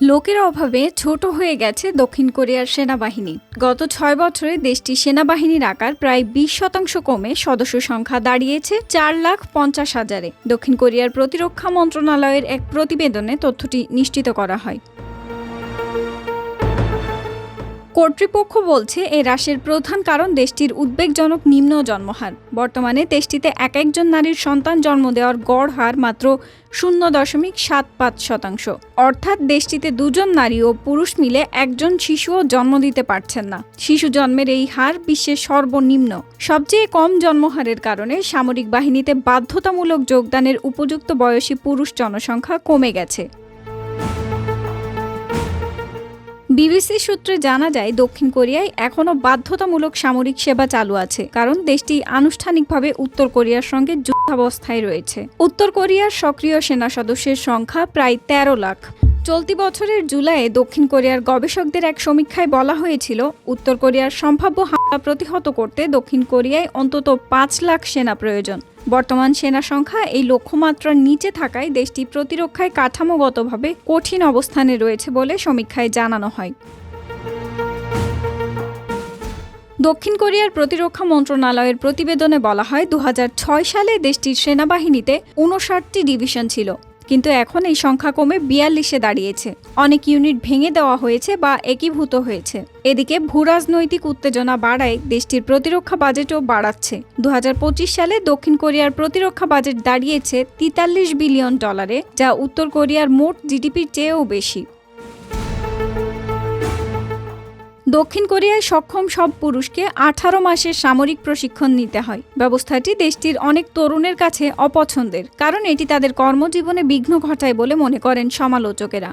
লোকের অভাবে ছোট হয়ে গেছে দক্ষিণ কোরিয়ার সেনাবাহিনী। গত ৬ বছরে দেশটির সেনাবাহিনীর আকার প্রায় ২০% কমে সদস্য সংখ্যা দাঁড়িয়েছে ৪,৫০,০০০-এ। দক্ষিণ কোরিয়ার প্রতিরক্ষা মন্ত্রণালয়ের এক প্রতিবেদনে তথ্যটি নিশ্চিত করা হয়। কর্তৃপক্ষ বলছে এই হ্রাসের প্রধান কারণ দেশটির উদ্বেগজনক নিম্ন জন্মহার। বর্তমানে দেশটিতে একজন নারীর সন্তান জন্ম দেওয়ার গড় হার মাত্র 0.75%। অর্থাৎ দেশটিতে 2 নারী ও পুরুষ মিলে একজন শিশুও জন্ম দিতে পারছেন না। শিশু জন্মের এই হার বিশ্বের সর্বনিম্ন। সবচেয়ে কম জন্মহারের কারণে সামরিক বাহিনীতে বাধ্যতামূলক যোগদানের উপযুক্ত বয়সী পুরুষ জনসংখ্যা কমে গেছে। বিবিসি সূত্রে জানা যায়, দক্ষিণ কোরিয়ায় এখনও বাধ্যতামূলক সামরিক সেবা চালু আছে, কারণ দেশটি আনুষ্ঠানিকভাবে উত্তর কোরিয়ার সঙ্গে যুদ্ধাবস্থায় রয়েছে। উত্তর কোরিয়ার সক্রিয় সেনা সদস্যের সংখ্যা প্রায় 13 লাখ। চলতি বছরের জুলাইয়ে দক্ষিণ কোরিয়ার গবেষকদের এক সমীক্ষায় বলা হয়েছিল, উত্তর কোরিয়ার সম্ভাব্য হামলা প্রতিহত করতে দক্ষিণ কোরিয়ায় অন্তত 5 লাখ সেনা প্রয়োজন। বর্তমান সেনা সংখ্যা এই লক্ষ্যমাত্রার নিচে থাকায় দেশটি প্রতিরক্ষায় কাঠামোগতভাবে কঠিন অবস্থানে রয়েছে বলে সমীক্ষায় জানানো হয়। দক্ষিণ কোরিয়ার প্রতিরক্ষা মন্ত্রণালয়ের প্রতিবেদনে বলা হয়, 2006 সালে দেশটির সেনাবাহিনীতে 59টি ডিভিশন ছিল, কিন্তু এখন এই সংখ্যা কমে 42-এ দাঁড়িয়েছে। অনেক ইউনিট ভেঙে দেওয়া হয়েছে বা একীভূত হয়েছে। এদিকে ভূরাজনৈতিক উত্তেজনা বাড়ায় দেশটির প্রতিরক্ষা বাজেটও বাড়াচ্ছে। 2025 সালে দক্ষিণ কোরিয়ার প্রতিরক্ষা বাজেট দাঁড়িয়েছে $43 বিলিয়ন, যা উত্তর কোরিয়ার মোট জিডিপির চেয়েও বেশি। দক্ষিণ কোরিয়ায় সক্ষম সব পুরুষকে 18 মাসের সামরিক প্রশিক্ষণ নিতে হয়। ব্যবস্থাটি দেশটির অনেক তরুণের কাছে অপছন্দের, কারণ এটি তাদের কর্মজীবনে বিঘ্ন ঘটায় বলে মনে করেন সমালোচকেরা।